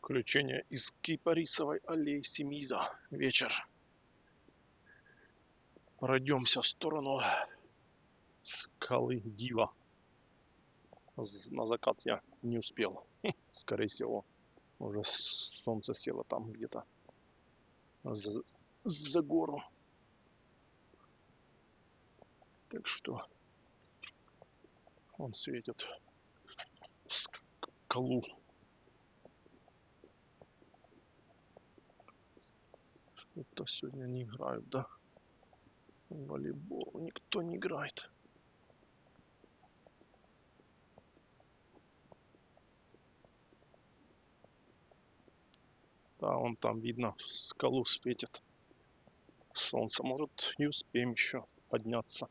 Включение из Кипарисовой аллеи Семиза. Вечер. Пройдемся в сторону скалы Дива. На закат я не успел. Скорее всего, уже солнце село там где-то за гору. Так что он светит в скалу. Что-то сегодня не играют, да? В волейбол никто не играет. Да, вон там видно, в скалу светит солнце. Может, и успеем еще подняться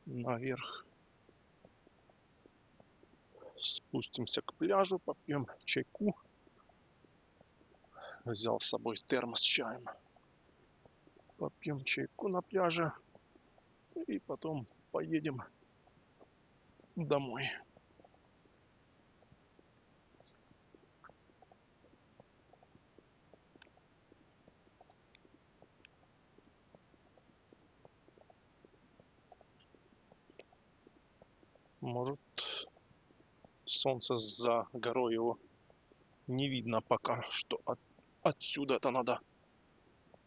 наверх. Спустимся к пляжу, попьем чайку. Взял с собой термос с чаем. Попьем чайку на пляже. И потом поедем домой. Может, солнце за горой, его не видно пока что. Отсюда-то надо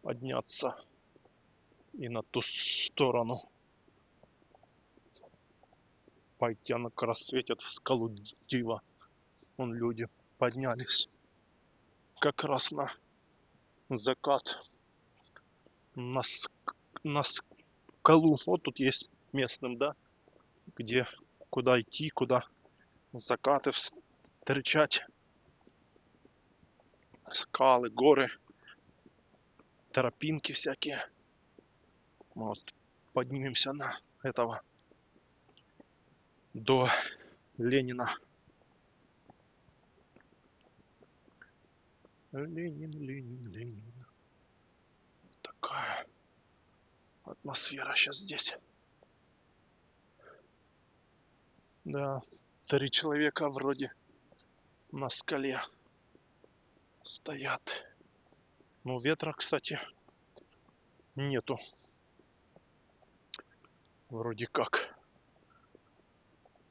подняться и на ту сторону пойти. Она как раз светит в скалу Дива. Вон люди поднялись как раз на закат, на скалу. Вот тут есть местным, да, где куда идти, куда закаты встречать. Скалы, горы, тропинки всякие. Вот поднимемся на этого до Ленина. Ленин, Ленин, Ленин. Такая атмосфера сейчас здесь. Да, 3 человека вроде на скале стоят. Ну, ветра, кстати, нету. Вроде как.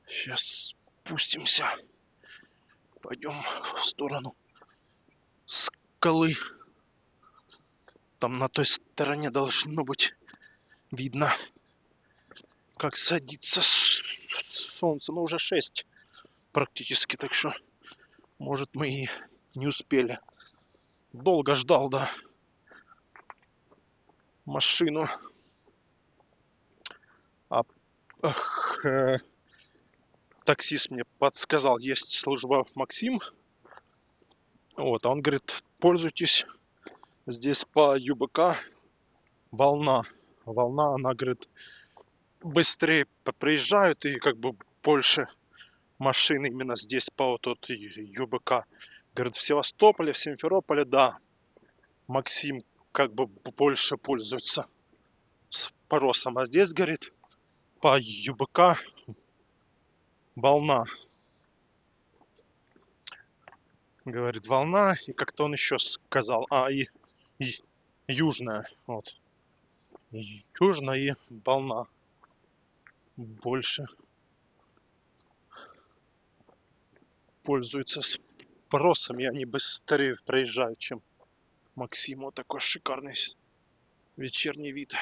Сейчас спустимся. Пойдем в сторону скалы. Там на той стороне должно быть видно, как садится солнце. Ну, уже 6 практически, так что, может, мы и не успели. Долго ждал, да, машину. Таксист мне подсказал, есть служба Максим. Вот, а он говорит, пользуйтесь, здесь по ЮБК волна. Волна, она, говорит, быстрее приезжают и как бы больше машин именно здесь по вот тут ЮБК. Говорит, в Севастополе, в Симферополе, да, Максим как бы больше пользуется спросом. А здесь, говорит, по ЮБК волна. Говорит, волна. И как-то он еще сказал, и южная. Вот. Южная и волна больше пользуются спросом, и они быстрее проезжают, чем Максим. Вот такой шикарный вечерний вид.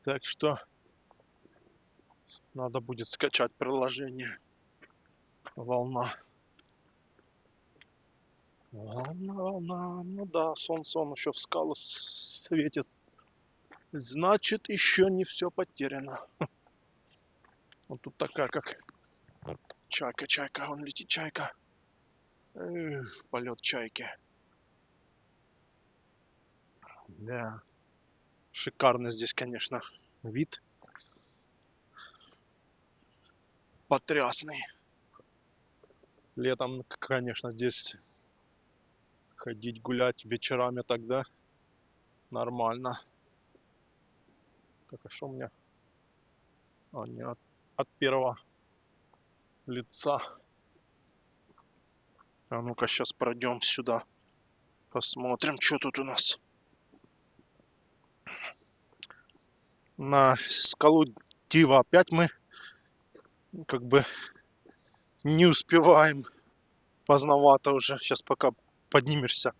Так что надо будет скачать приложение «Волна». Волна, волна. Ну да, солнце он еще в скалы светит. Значит, еще не все потеряно. Вот тут такая, как чайка, вон летит чайка. В полет чайки. Да. Шикарный здесь, конечно, вид. Потрясный. Летом, конечно, здесь ходить гулять вечерами тогда нормально. Так, а что у меня? Не от первого лица. А ну-ка, сейчас пройдем сюда. Посмотрим, что тут у нас. На скалу Дива опять мы как бы не успеваем. Поздновато уже. Сейчас пока поднимешься,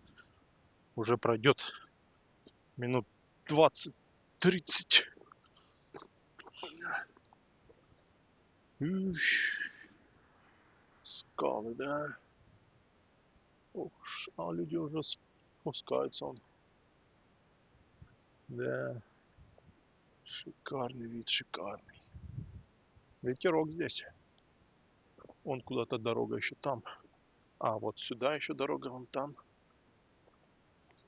уже пройдет минут 20-30. Скалы, да. Уж, а люди уже спускаются. Он. Да. Шикарный вид, шикарный. Ветерок здесь. Он куда-то дорога еще там. А, вот сюда еще дорога, вон там.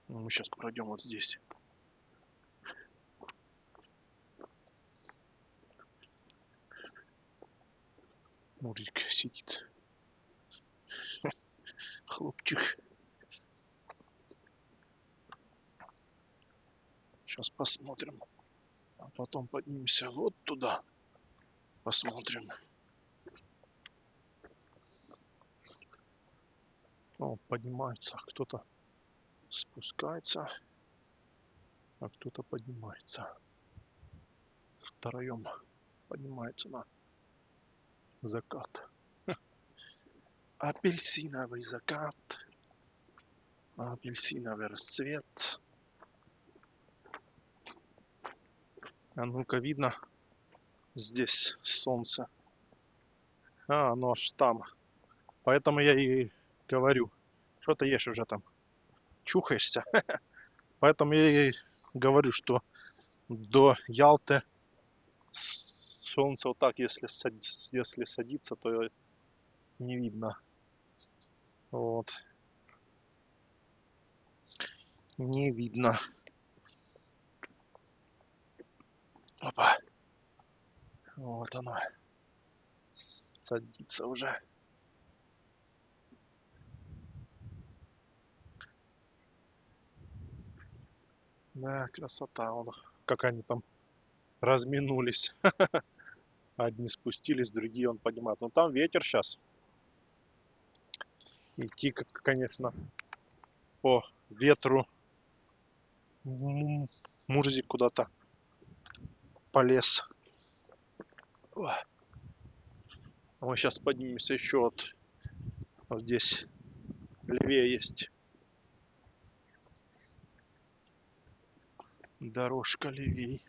Ну, мы сейчас пройдем вот здесь. Мурик сидит. Хлопчик. Сейчас посмотрим. А потом поднимемся вот туда. Посмотрим. О, поднимается. Кто-то спускается, а кто-то поднимается. Втроем поднимается на закат. Апельсиновый закат. Апельсиновый расцвет. А ну-ка, видно здесь солнце. А, оно аж там. Поэтому я и говорю. Что ты ешь уже там? Чухаешься? Поэтому я и говорю, что до Ялты солнце вот так, если садится, то не видно. Вот. Не видно. Опа. Вот оно. Садится уже. Да, красота. Вон, как они там разминулись. Одни спустились, другие он поднимает. Но там ветер сейчас. Идти, конечно, по ветру. Мурзик куда-то полез. Мы сейчас поднимемся еще вот здесь. Левее есть дорожка левей.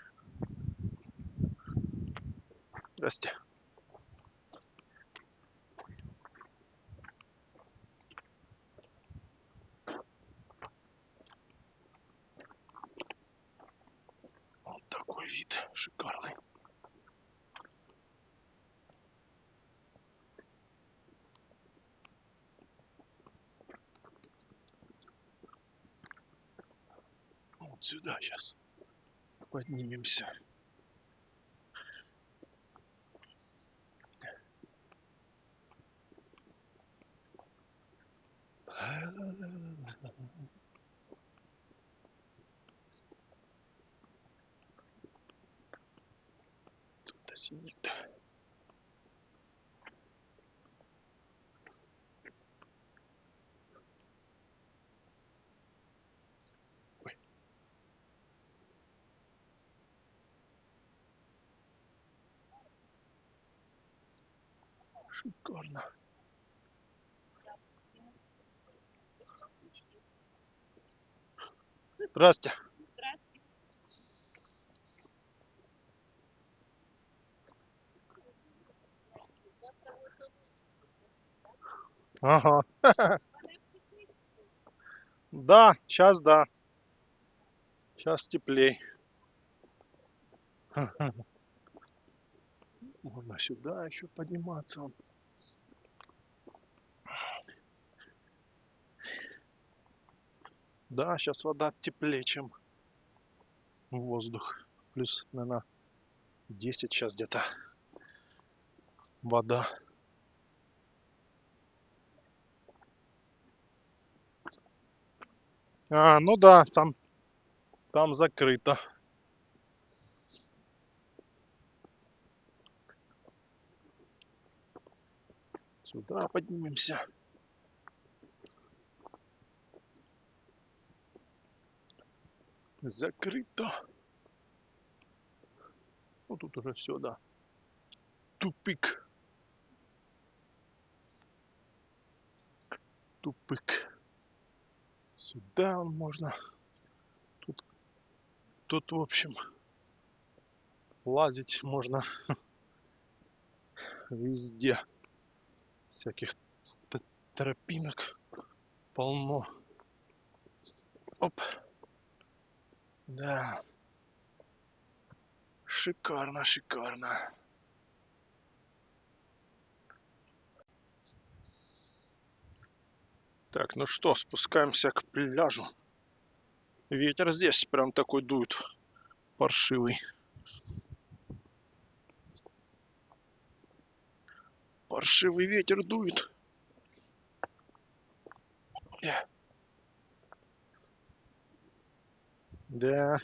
Здрасте. Вот такой вид шикарный. Вот сюда сейчас поднимемся. Кто-то сидит. Ой. Шикарно. Здрасте. Ага. Да, сейчас да. Сейчас теплей. Можно сюда еще подниматься. Да, сейчас вода теплее, чем воздух. Плюс, наверное, 10 сейчас где-то вода. А, ну да, там закрыто. Сюда поднимемся. Закрыто. Ну тут уже все, да. Тупик. Тупик. Сюда можно. Тут, в общем, лазить можно везде. Всяких тропинок полно. Оп. Да. Шикарно, шикарно. Так, ну что, спускаемся к пляжу. Ветер здесь прям такой дует. Паршивый. Паршивый ветер дует. Да.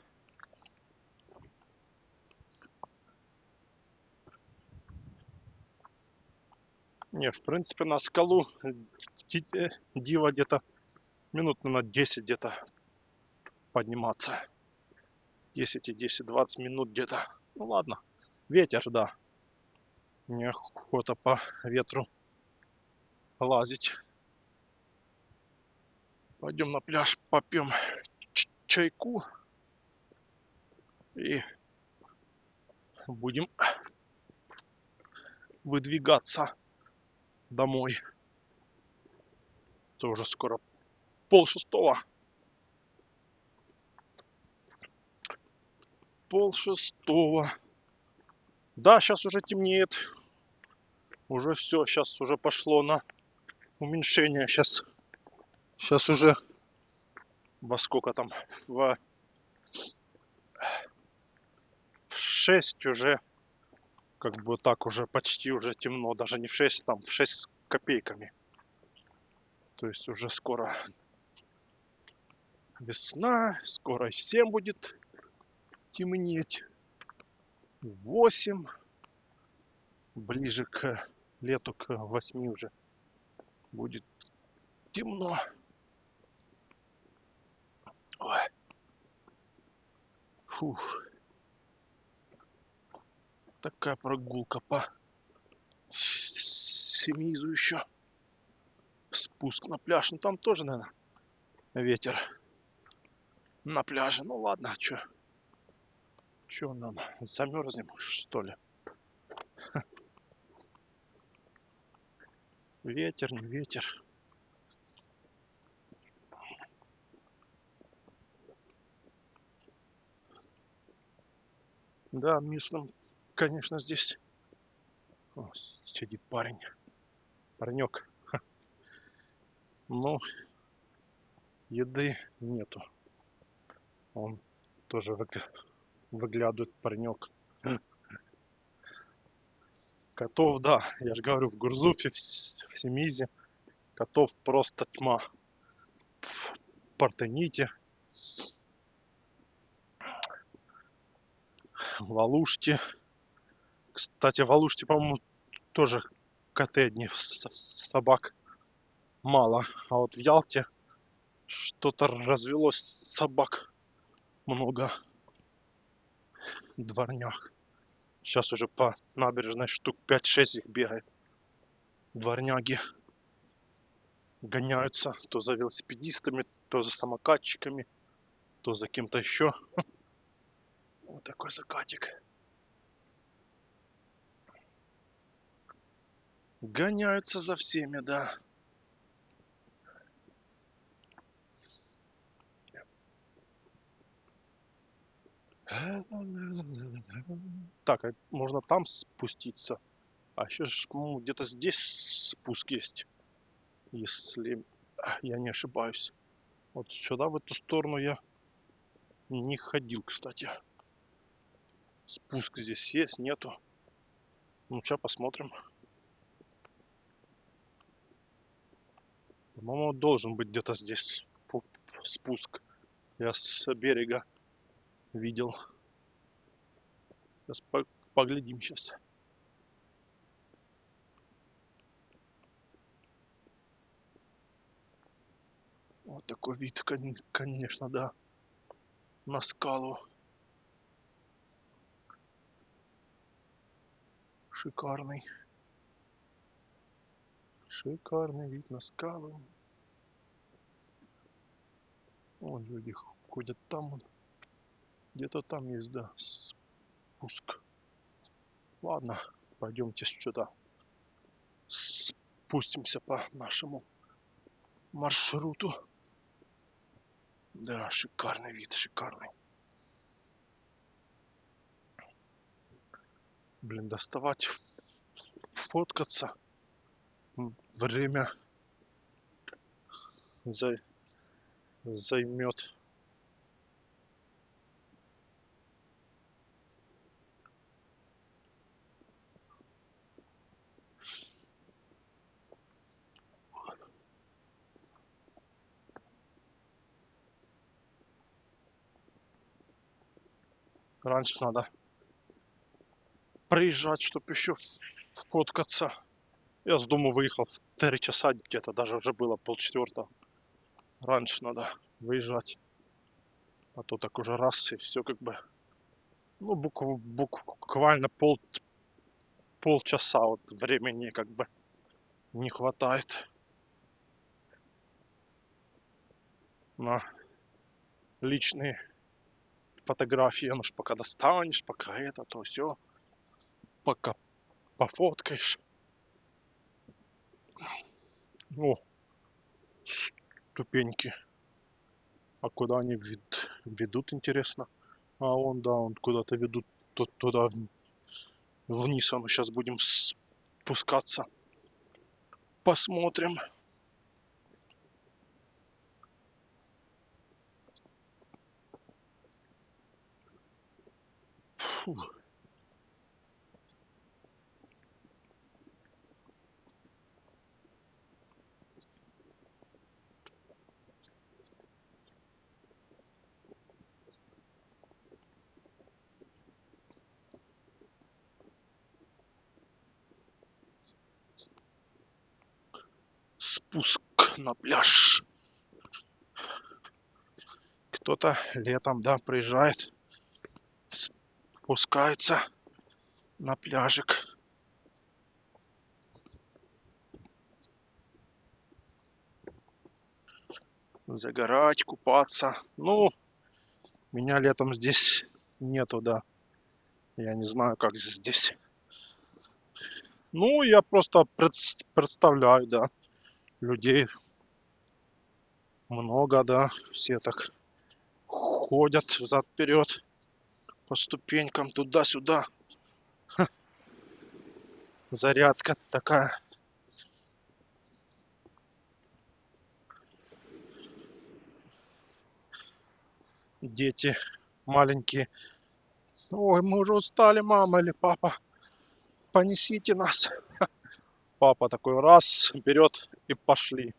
Не, в принципе, на скалу Дива где-то минут на 10 где-то подниматься. 10 и 10-20 минут где-то. Ну ладно. Ветер, да. Неохота по ветру лазить. Пойдем на пляж, попьем чайку и будем выдвигаться домой. Это уже скоро 5:30. 5:30. Да, сейчас уже темнеет. Уже все, сейчас уже пошло на уменьшение. Сейчас уже во сколько там? В 6 уже, как бы так уже почти уже темно. Даже не в 6, там в 6 с копейками. То есть уже скоро весна, скоро всем будет темнеть. 8, ближе к лету, к 8 уже будет темно. Ой. Фух. Такая прогулка по Семизу еще. Спуск на пляж. Ну там тоже, наверное, ветер на пляже. Ну ладно, а чё? Чё нам? Замерзнем, что ли? Ветер, не ветер. Да, местным, конечно, здесь. О, сидит парень. Паренек. Ну, еды нету. Он тоже выглядывает, паренек. Котов, да, я же говорю, в Гурзуфе, в Семизе котов просто тьма. В Партените, в Алуште. Кстати, в Алуште, по-моему, тоже коты одни, собак мало. А вот в Ялте что-то развелось собак много. Дворнях. Сейчас уже по набережной штук 5-6 их бегает. Дворняги гоняются то за велосипедистами, то за самокатчиками, то за кем-то еще. Вот такой закатик. Гоняются за всеми, да. Так, а можно там спуститься. А еще же, по-моему, где-то здесь спуск есть. Если я не ошибаюсь. Вот сюда, в эту сторону я не ходил, кстати. Спуск здесь есть, нету. Ну, сейчас посмотрим. По-моему, должен быть где-то здесь спуск. Я с берега видел. Сейчас поглядим сейчас. Вот такой вид, конечно, да, на скалу. Шикарный. Шикарный вид на скалу. Вон люди ходят там. Где-то там есть, да, спуск. Ладно, пойдемте сюда. Спустимся по нашему маршруту. Да, шикарный вид, шикарный. Блин, доставать, фоткаться. Время займет. Раньше надо приезжать, чтобы еще фоткаться. Я с дома выехал в 3 часа, где-то даже уже было 3:30. Раньше надо выезжать. А то так уже раз и все как бы. Ну, буквально полчаса вот времени как бы не хватает на личные фотографии. Ну ж пока достанешь, пока это, то все, пока пофоткаешь. О, ступеньки. А куда они ведут, интересно? А он, да, он куда-то ведут туда вниз. А мы сейчас будем спускаться. Посмотрим. Фу. Спуск на пляж. Кто-то летом, да, приезжает, спускается на пляжик. Загорать, купаться. Ну, меня летом здесь нету, да. Я не знаю, как здесь. Ну, я просто представляю, да. Людей много, да. Все так ходят взад-вперед по ступенькам туда-сюда. Зарядка такая. Дети маленькие. Ой, мы уже устали, мама или папа. Понесите нас. Папа такой раз берет и пошли.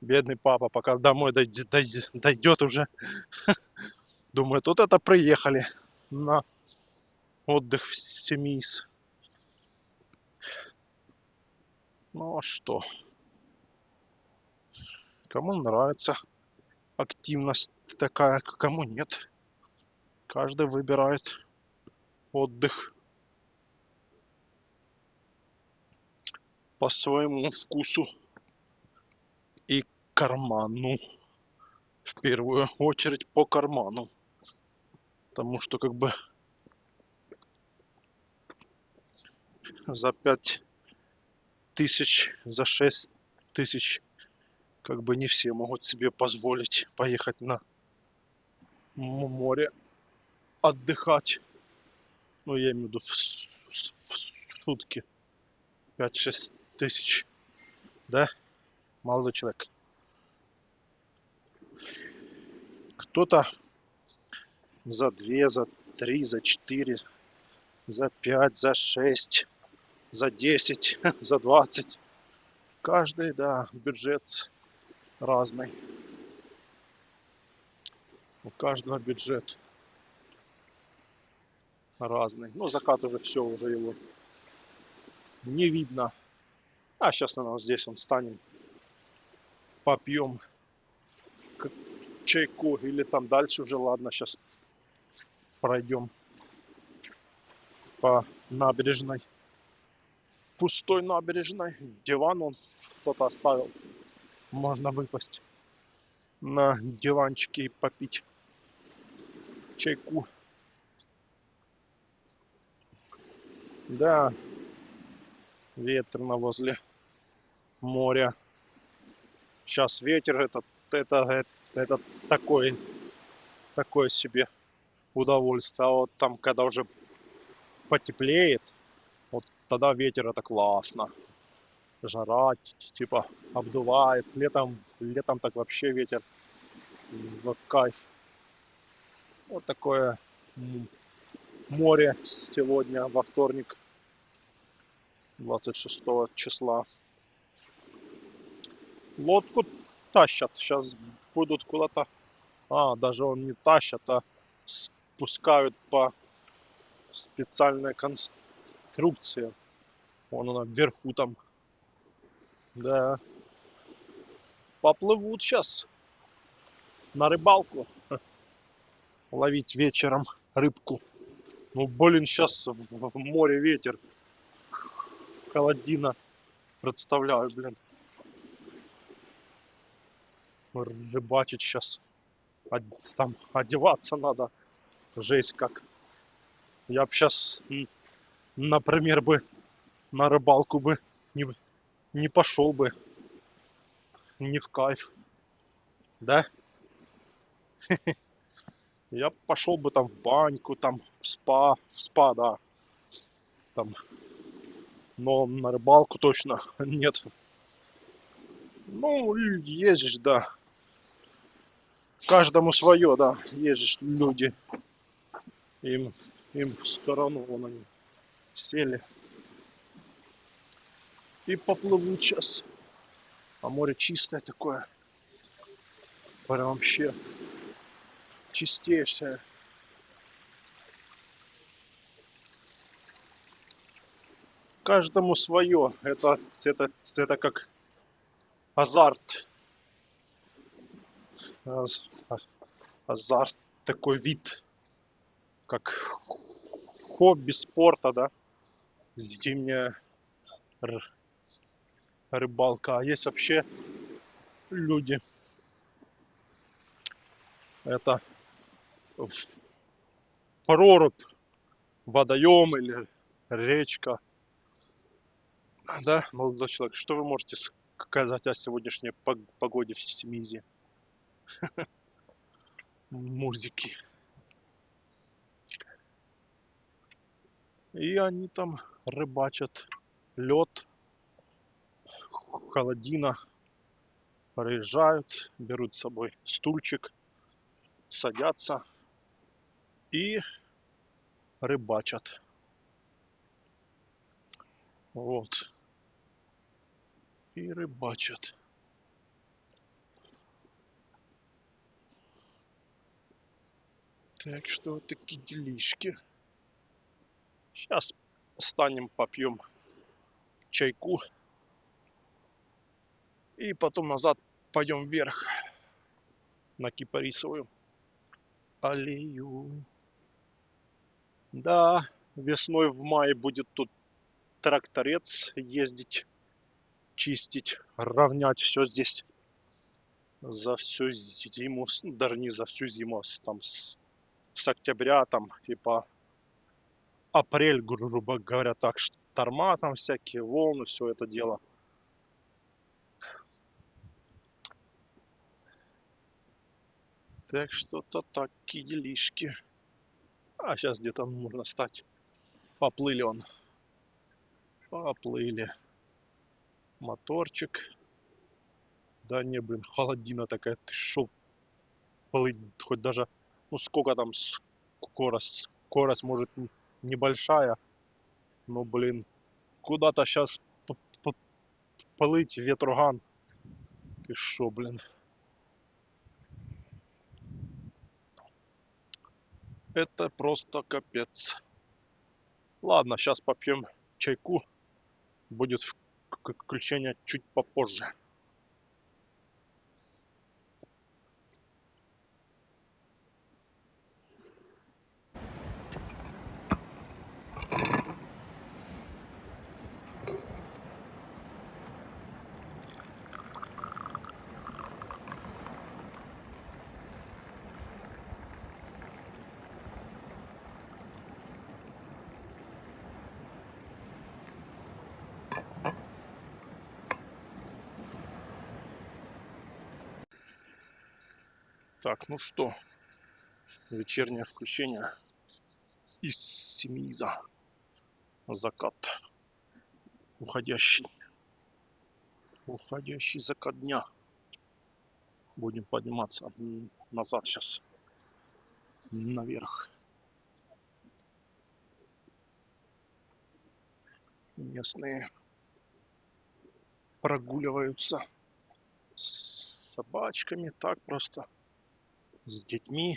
Бедный папа, пока домой дойдет уже. Думает, вот это приехали на отдых в Семис. Ну а что? Кому нравится активность такая, кому нет. Каждый выбирает отдых по своему вкусу и карману. В первую очередь по карману. Потому что как бы за 5000, за 6000 как бы не все могут себе позволить поехать на море отдыхать. Ну, я имею в виду в сутки 5-6 тысяч. Да, молодой человек. Кто-то за 2, за 3, за 4, за 5, за 6, за 10, за 20. Каждый, да, бюджет разный. У каждого бюджет разный. Ну, закат уже все, уже его не видно. А сейчас, наверное, здесь он станем, попьем чайку или там дальше уже. Ладно, сейчас пройдем по набережной. Пустой набережной. Диван он кто-то оставил. Можно выпасть на диванчике и попить чайку. Да, ветрено возле моря. Сейчас ветер это такое себе удовольствие. А вот там, когда уже потеплеет, вот тогда ветер это классно. Жара типа обдувает. Летом так вообще ветер в кайф. Вот такое море сегодня во вторник, 26 числа. Лодку тащат. Сейчас будут куда-то. Даже он не тащат, а спускают по специальной конструкции. Вон она вверху там. Да. Поплывут сейчас на рыбалку. Ловить вечером рыбку. Ну, блин, сейчас в море ветер. Холодина. Представляю, блин. Рыбачить сейчас. Там одеваться надо. Жесть как. Я б сейчас, например, бы на рыбалку бы не пошел бы. Не в кайф. Да? Я пошел бы там в баньку, там в спа, да. Там. Но на рыбалку точно нет. Ну, есть же, да. Каждому свое, да. Есть же люди. Им, им все равно, вон они сели и поплывут сейчас. А море чистое такое. Прям вообще чистейшее. Каждому свое. Это как азарт. Азарт. Такой вид. Как хобби спорта, да. Зимняя рыбалка. А есть вообще люди. Это в прорубь, водоем или речка. Да, молодой человек, что вы можете сказать о сегодняшней погоде в Семизе? Музыки. И они там рыбачат. Лед, холодина. Проезжают, берут с собой стульчик, садятся и рыбачат. Вот. И рыбачат. Так что вот такие делишки. Сейчас встанем, попьем чайку. И потом назад пойдем вверх на Кипарисовую аллею. Да, весной в мае будет тут тракторец ездить, чистить, равнять все здесь за всю зиму, даже не за всю зиму, там с октября там и по апрель, грубо говоря, так, шторма там всякие, волны, все это дело. Так что-то такие делишки. А сейчас где-то можно стать. Поплыли он. Поплыли. Моторчик. Да не, блин, холодина такая. Ты шо, плыть хоть даже, ну сколько там скорость? Скорость может небольшая. Но, блин, куда-то сейчас плыть, ветруган. Ты шо, блин. Это просто капец. Ладно, сейчас попьем чайку. Будет включение чуть попозже. Так, ну что, вечернее включение из Семиза. Закат. Уходящий закат дня. Будем подниматься назад сейчас. Наверх. Местные прогуливаются с собачками. Так просто. С детьми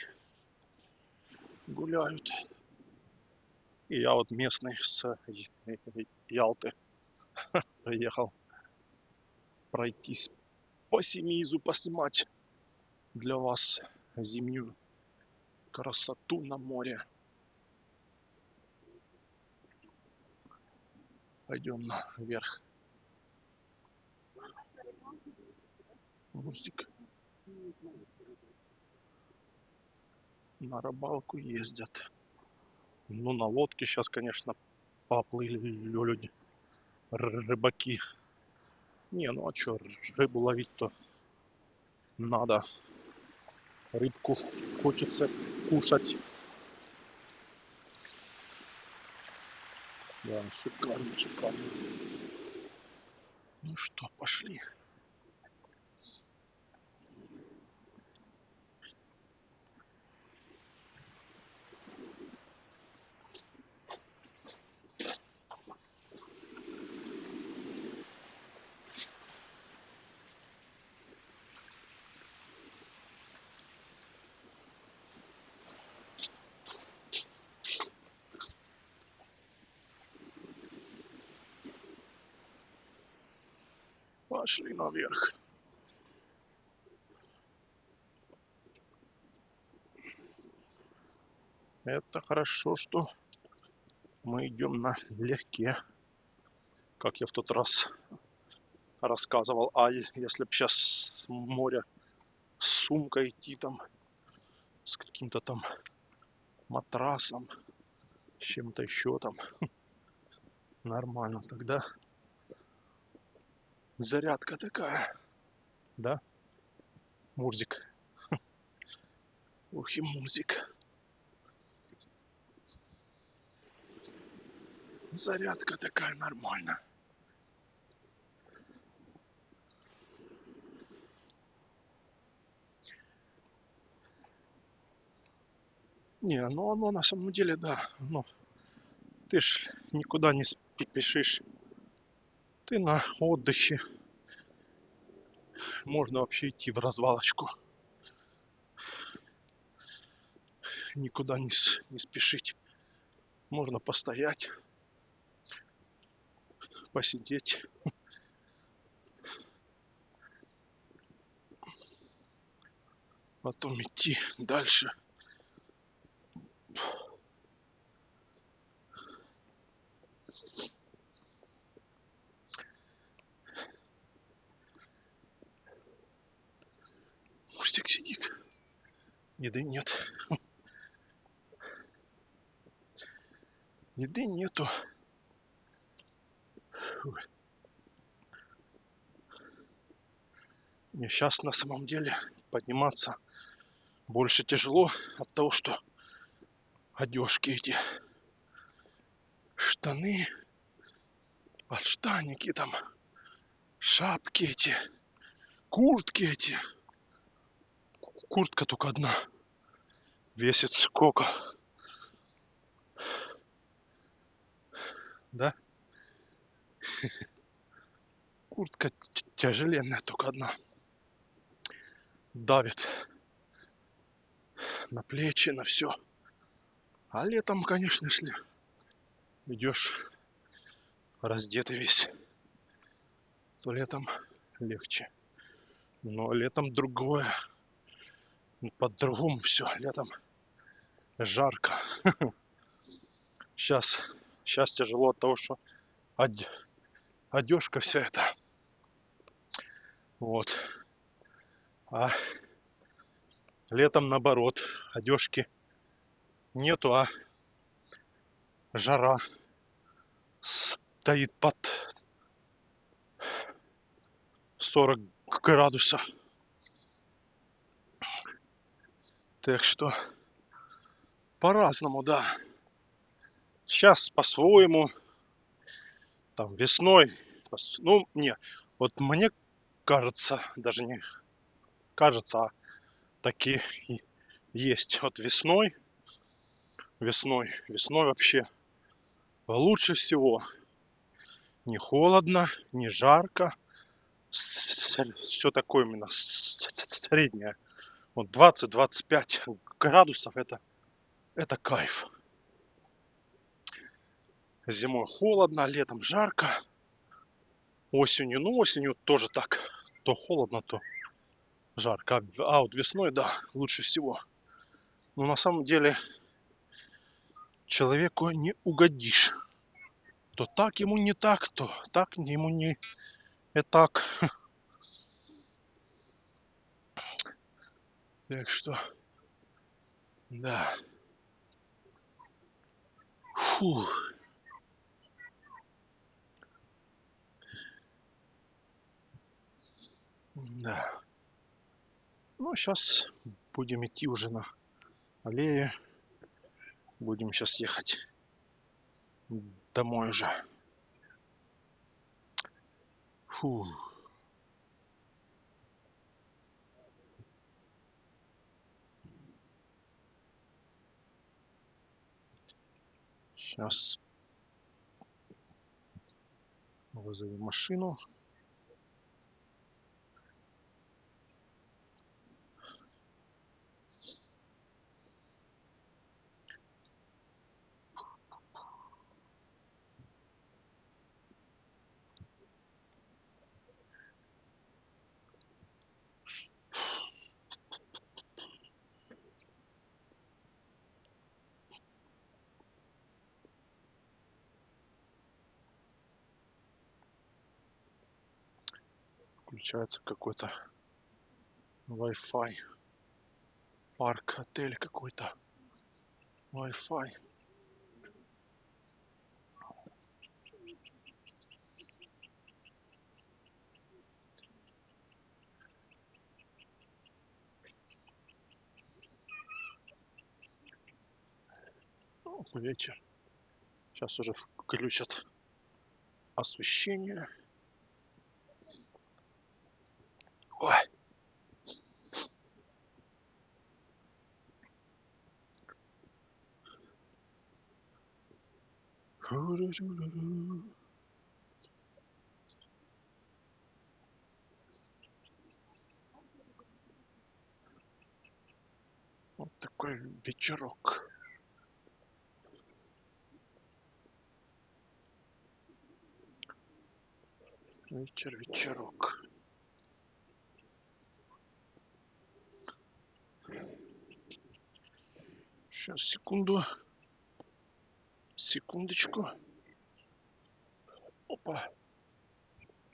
гуляют. И я вот местный с Ялты приехал пройтись по Семизу, поснимать для вас зимнюю красоту на море. Пойдем наверх. Мурзик. На рыбалку ездят. Ну, на лодке сейчас, конечно, поплыли люди. Рыбаки. Не, ну а чё, рыбу ловить-то надо. Рыбку хочется кушать. Да, шикарно, шикарно. Ну что, пошли. Пошли наверх. Это хорошо, что мы идем налегке, как я в тот раз рассказывал. А если бы сейчас с моря с сумкой идти там, с каким-то там матрасом, с чем-то еще там, нормально, тогда зарядка такая, да, Мурзик? Ух и Мурзик. Зарядка такая нормальная. Не, ну оно на самом деле, да, ну, ты ж никуда не спешишь. Ты на отдыхе. Можно вообще идти в развалочку. Никуда не спешить. Можно постоять, посидеть. Потом идти дальше. Мурзик сидит. Еды нет. Еды нету. Мне сейчас на самом деле подниматься больше тяжело от того, что одежки эти, штаны, подштанники там, шапки эти, куртки эти. Куртка только одна. Весит сколько? Да? Куртка тяжеленная, только одна. Давит на плечи, на все. А летом, конечно, если идешь раздетый весь, то летом легче. Но летом другое. По-другому все. Летом жарко. Сейчас тяжело от того, что одежка вся эта. Вот. А летом наоборот. Одежки нету, а жара стоит под 40 градусов. Так что по-разному, да. Сейчас по-своему, там весной, ну, не, вот мне кажется, даже не кажется, а таки есть. Вот весной вообще лучше всего. Не холодно, не жарко, все такое именно среднее. Вот 20-25 градусов это кайф. Зимой холодно, летом жарко. Осенью, ну осенью тоже так. То холодно, то жарко. А вот весной, да, лучше всего. Но на самом деле человеку не угодишь. То так ему не так, то так ему не так. Так что, да. Фух. Да. Ну, сейчас будем идти уже на аллее. Будем сейчас ехать домой уже. Фу. Сейчас вызовем машину. Включается какой-то Wi-Fi. Парк, отель какой-то. Wi-Fi. Ну, вечер. Сейчас уже включат освещение. Ой. Вот такой вечерок. Вечерок. Сейчас, секунду. Секундочку. Опа.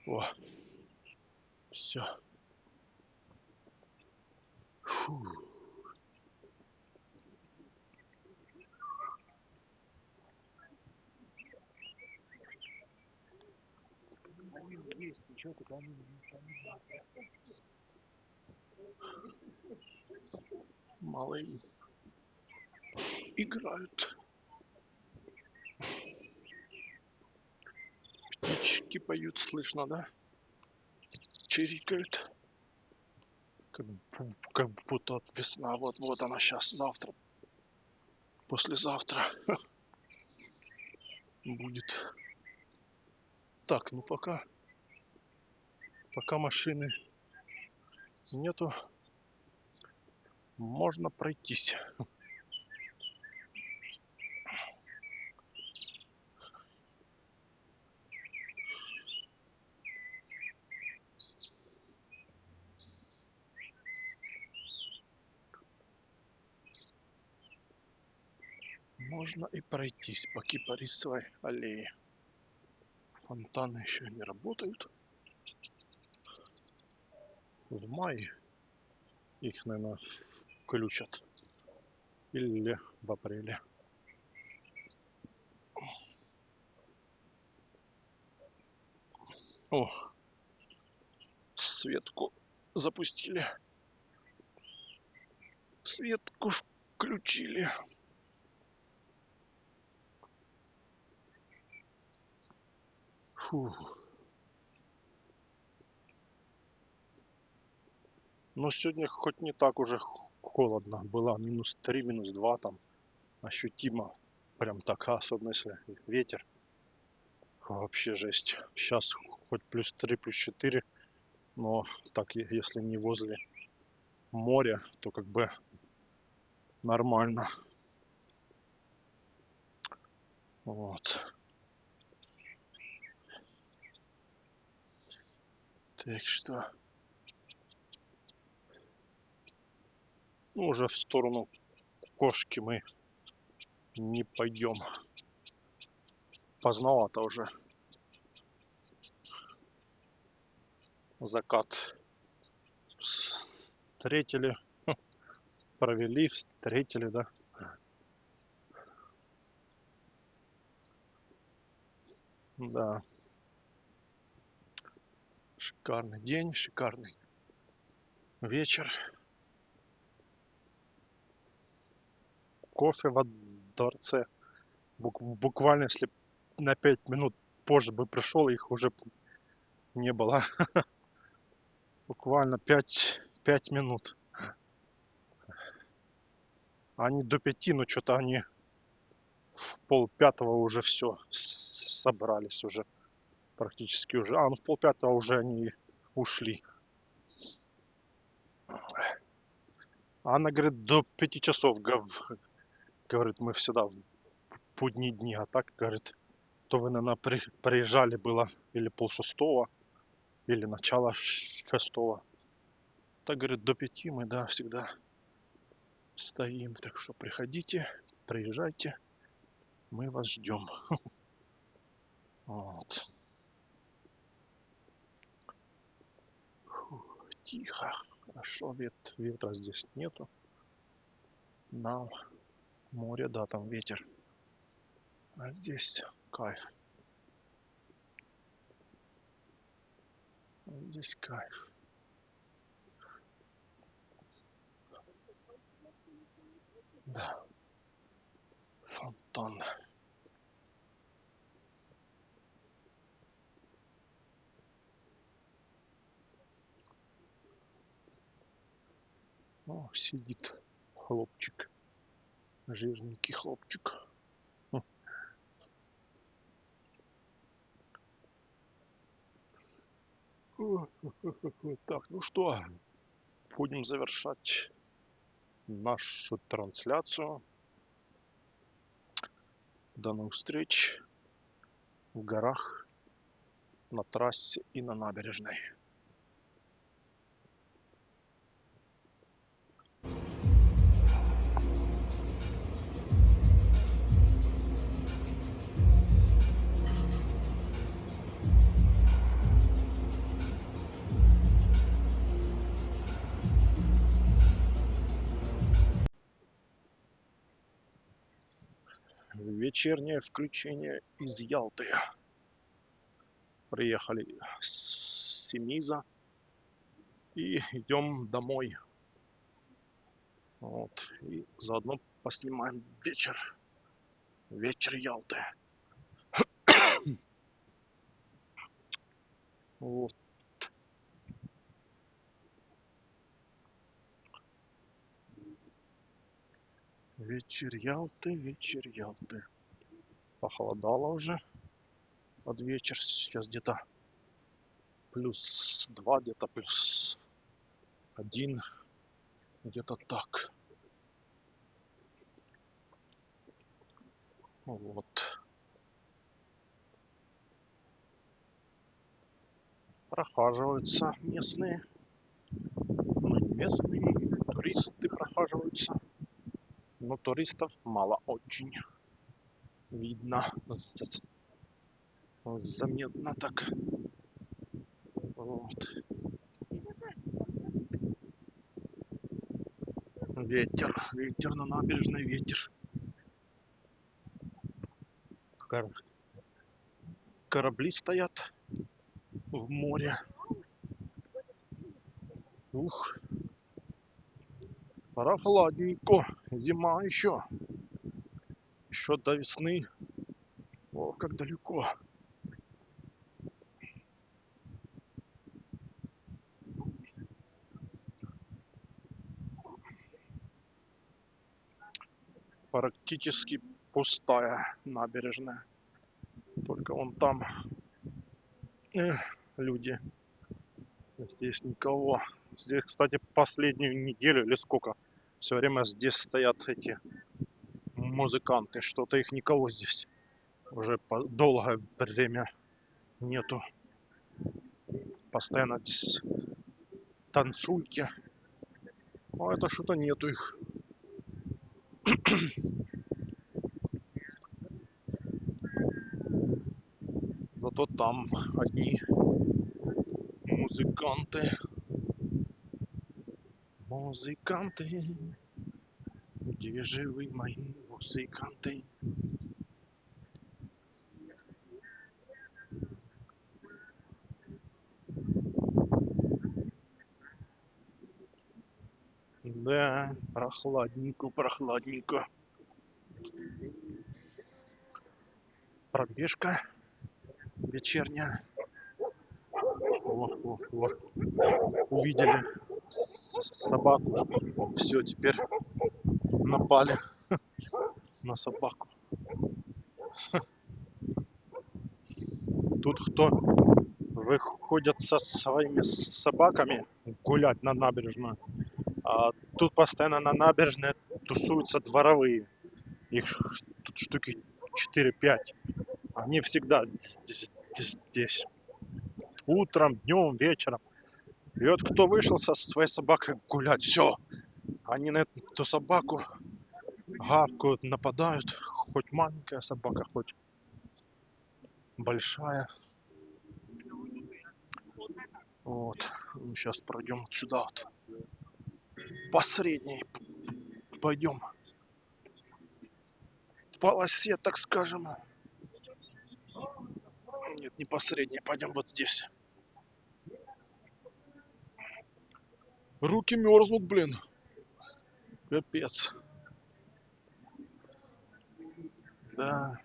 О. Все. Фу. Малые играют. Птички поют, слышно, да? Чирикают. Как будто вот весна. Вот она сейчас, завтра. Послезавтра будет. Так, ну пока машины нету, можно пройтись. Можно и пройтись по Кипарисовой аллее. Фонтаны еще не работают. В мае их, наверное, включат. Или в апреле. О, Светку запустили. Подсветку включили. Фу. Но сегодня хоть не так уже холодно. Было -3, -2 там. Ощутимо. Прям так, особенно если ветер. Вообще жесть. Сейчас хоть +3, +4. Но так, если не возле моря, то как бы нормально. Вот. Так что... Ну, уже в сторону кошки мы не пойдем. Поздновато уже. Закат встретили. Провели, встретили, да. Да. Шикарный день, шикарный вечер. Кофе во дворце. Буквально, если на 5 минут позже бы пришел, их уже не было. Буквально 5 минут. Они до 5, но что-то они в 4:30 уже все собрались уже. Практически уже. Ну в 4:30 уже они ушли. Она говорит, до 5 часов, говорит, мы всегда в будние дни. А так, говорит, то вы, наверное, приезжали было или 5:30, или начало 6. Так, говорит, до 5 мы, да, всегда стоим. Так что приходите, приезжайте, мы вас ждем. Вот. Фу, тихо, хорошо, ветра здесь нету. На море, да, там ветер. А здесь кайф. Здесь кайф. Да. Фонтан. О, сидит хлопчик. Жирненький хлопчик. Так, ну что, будем завершать нашу трансляцию. До новых встреч в горах, на трассе и на набережной. Вечернее включение из Ялты. Приехали с Семиза и идем домой. Вот. И заодно поснимаем вечер. Вечер Ялты. Вот. Вечер Ялты, вечер Ялты. Похолодало уже под вечер. Сейчас где-то +2, где-то +1. Где-то так. Вот. Прохаживаются местные. Ну, не местные, туристы прохаживаются. Но туристов мало очень. Видно. Заметно так. Вот. Ветер на набережной, ветер. Корабли стоят в море. Ух. Прохладненько. Зима еще. Еще до весны. О, как далеко. Практически пустая набережная. Только вон там люди. Здесь никого. Здесь, кстати, последнюю неделю или сколько, все время здесь стоят эти музыканты. Что-то их никого здесь уже долгое время нету. Постоянно здесь танцульки. А это что-то нету их. Зато там одни музыканты. Музыканты. Где же вы, мои музыканты? Да, прохладненько, прохладненько. Пробежка вечерняя. О. Увидели собаку. Все, теперь напали на собаку. Тут кто выходят со своими собаками гулять на набережную, а тут постоянно на набережной тусуются дворовые. Их тут штуки 4-5. Они всегда здесь. Утром, днем, вечером. И вот кто вышел со своей собакой гулять, все. Они на эту собаку гавкают, нападают. Хоть маленькая собака, хоть большая. Вот. Ну, сейчас пройдем сюда вот. По средней пойдем. В полосе, так скажем. Нет, не по средней. Пойдем вот здесь. Руки мерзнут, блин. Капец. Да.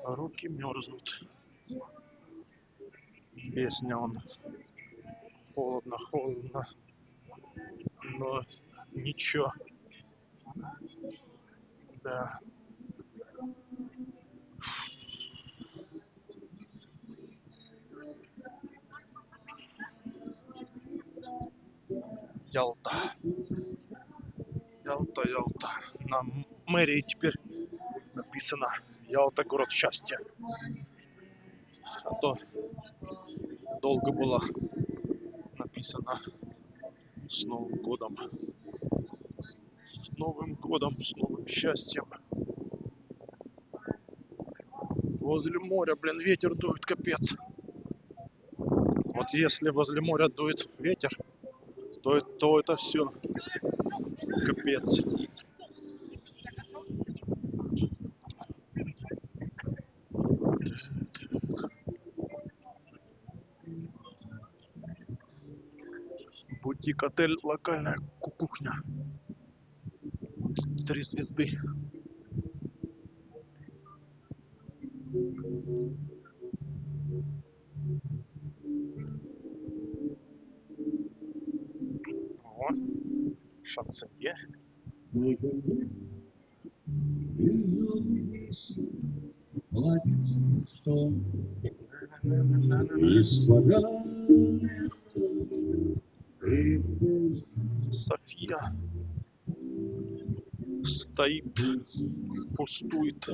Руки мерзнут. Песня он. Холодно, холодно. Но ничего. Да. Ялта. Ялта, Ялта. На мэрии теперь написано Ялта, город счастья. А то долго было написано с Новым годом. С Новым годом, с новым счастьем. Возле моря, блин, ветер дует, капец. Вот если возле моря дует ветер, то это все капец. Бутик, отель, локальная кухня. 3 звезды. О, шансонье. София стоит, пустует.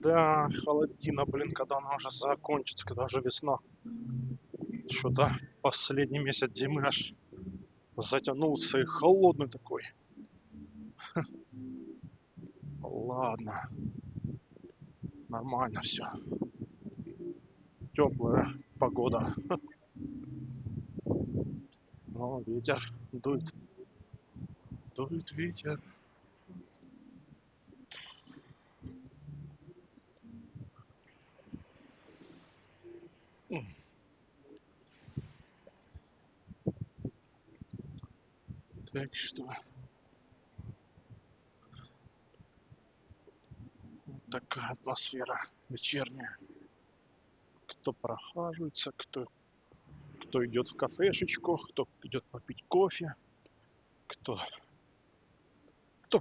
Да, холодина, блин, когда она уже закончится, когда уже весна. Что-то последний месяц зимы аж затянулся и холодный такой. Ладно, нормально все. Теплая погода. О, ветер дует. Дует ветер. Так что вот такая атмосфера вечерняя. Кто прохаживается, кто идет в кафешечку, кто идет попить кофе, кто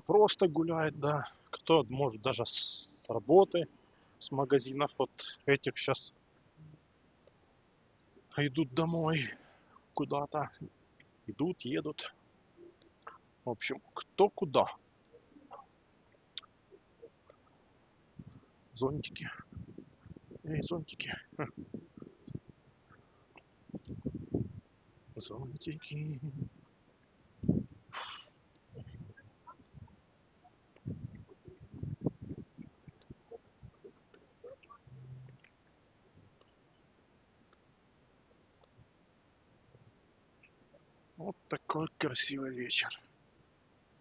просто гуляет, да, кто может даже с работы, с магазинов вот этих сейчас идут домой куда-то, идут, едут. В общем, кто куда. Зонтики. Эй, зонтики. Зонтики. Вот такой красивый вечер.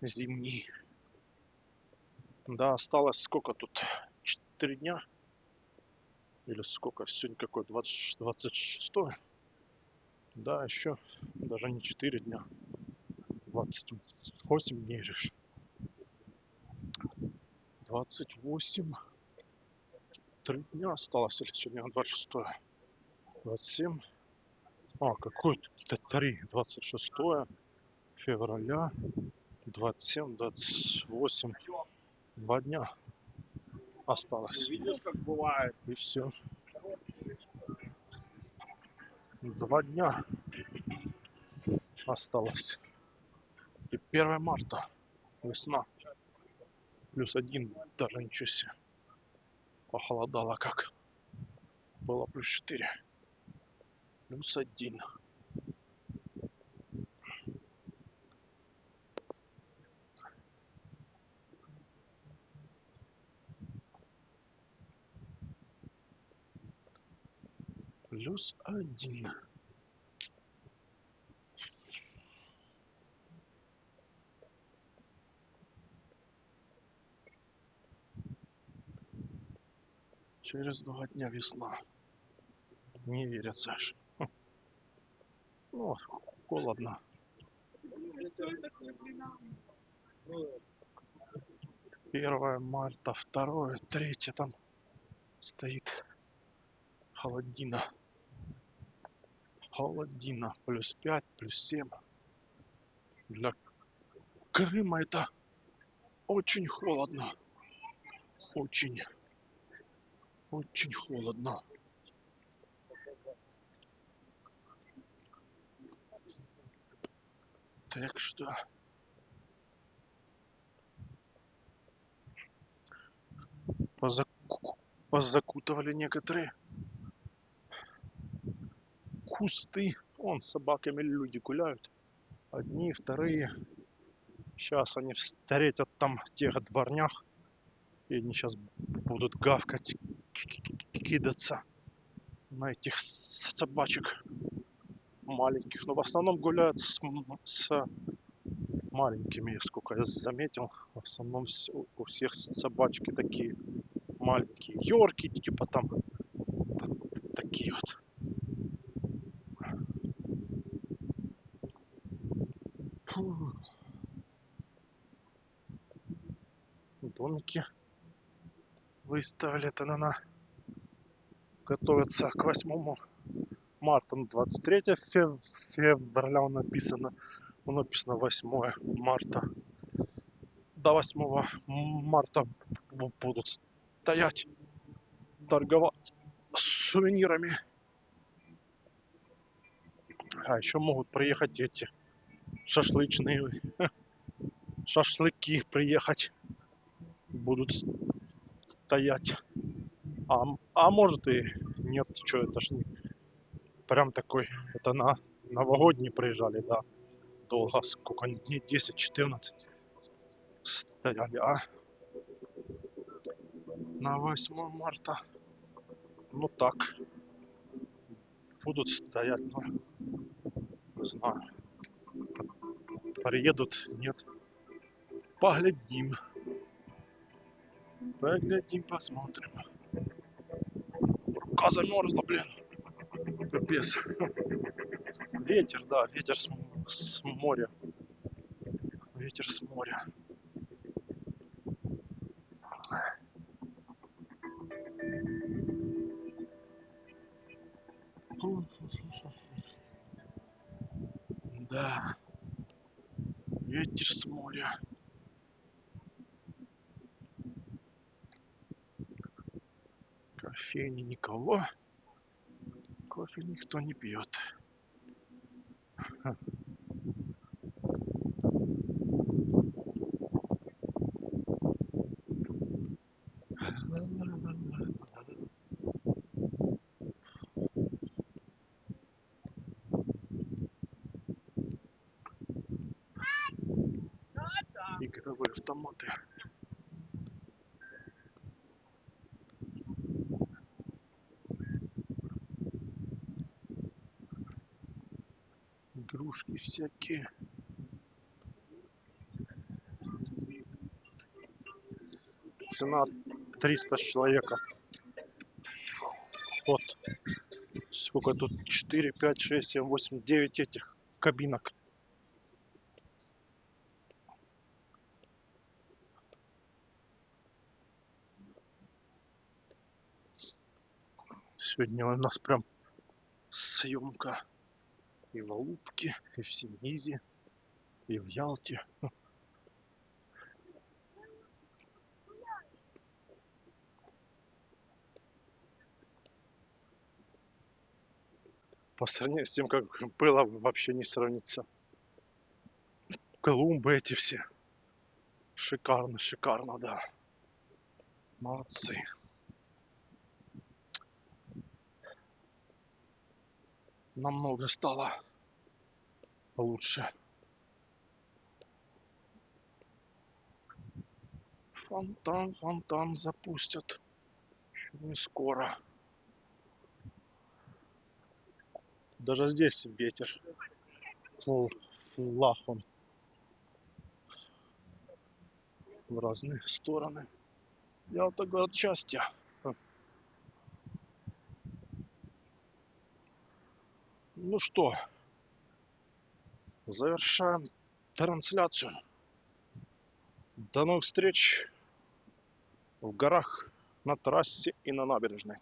Зимний. Да, осталось сколько тут? 4 дня? Или сколько? Сегодня какой? 26? Да, еще даже не 4 дня. 28 дней же. 28. 3 дня осталось. Или сегодня 26? 27. А, какой-то 3. 26 февраля. 27, 28. 2 дня осталось. Видишь, как бывает. И все. 2 дня осталось. И 1 марта. Весна. +1. Даже ничего себе. Похолодало как. Было +4. +1. +1. Через 2 дня весна. Не верится аж. Ну, холодно. 1 марта, 2, 3 там стоит холодина. Холодина. +5, +7. Для Крыма это очень холодно. Очень. Очень холодно. Так что позакутывали некоторые кусты. Вон с собаками люди гуляют. Одни, вторые. Сейчас они встретят там в тех дворнях. И они сейчас будут гавкать, кидаться на этих собачек маленьких. Но в основном гуляют с маленькими, сколько я заметил. В основном у всех собачки такие маленькие. Йорки, типа там такие вот. Фу. Домики выставили. Это она готовится к 8 марта. 23 февраля написано. Написано 8 марта. До 8 марта будут стоять, торговать сувенирами. А еще могут приехать эти шашлычные, шашлыки приехать. Будут стоять. А может и нет, что это ж не прям такой. Это на новогодний приезжали, да. Долго, сколько дней, 10-14 стояли, а на 8 марта, ну так, будут стоять, ну, не знаю. Приедут, нет. Поглядим. Поглядим, посмотрим. Рука замерзла, блин. Капец. Ветер, да, ветер с моря. Ветер с моря. Да, ветер с моря. Кофейни никого. Кофе никто не пьет. Игровые автоматы. Игрушки всякие. Цена 300 с человека. Вот. Сколько тут? 4, 5, 6, 7, 8, 9 этих кабинок. Сегодня у нас прям съемка и в Алупке, и в Симизе, и в Ялте. По сравнению с тем, как было, вообще не сравнится. Клумбы эти все. Шикарно, шикарно, да. Молодцы. Намного стало лучше. Фонтан, фонтан запустят. Еще не скоро. Даже здесь ветер. Флаг он в разные стороны. Ялта город счастья. Ну что, завершаем трансляцию. До новых встреч в горах, на трассе и на набережной.